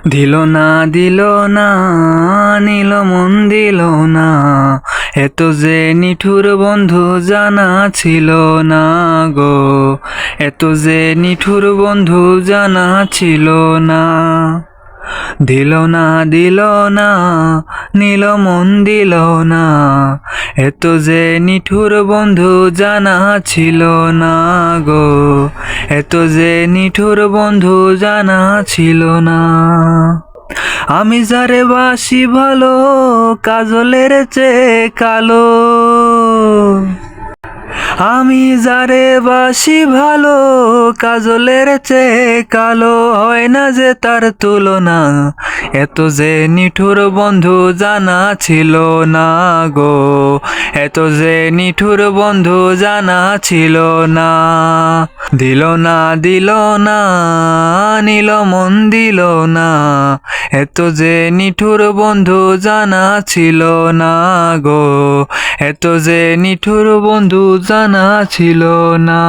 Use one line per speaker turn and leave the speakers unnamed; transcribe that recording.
দিল না দিল না, নিল মন দিল না, এত যে নিঠুর বন্ধু জানা ছিল না গো, এত যে নিঠুর বন্ধু জানা ছিল না। দিল না দিল না, নিল মন দিল না, এত যে নিঠুর বন্ধু জানা ছিল না গো, এত যে নিঠুর বন্ধু জানা ছিল না। আমি যারে বাসি ভালো, কাজলের চেয়ে কালো। আমি যারে বাসি ভালো, কাজলের চেয়ে কালো, হয় না যে তার তুলনা, এত যে নিঠুর বন্ধু জানা ছিল না গো, এত যে নিঠুর বন্ধু জানা ছিল না। দিল না দিল না, নিল মন দিল না, এত যে নিঠুর বন্ধু জানা ছিল না গো, এত যে নিঠুর বন্ধু জানা ছিল না।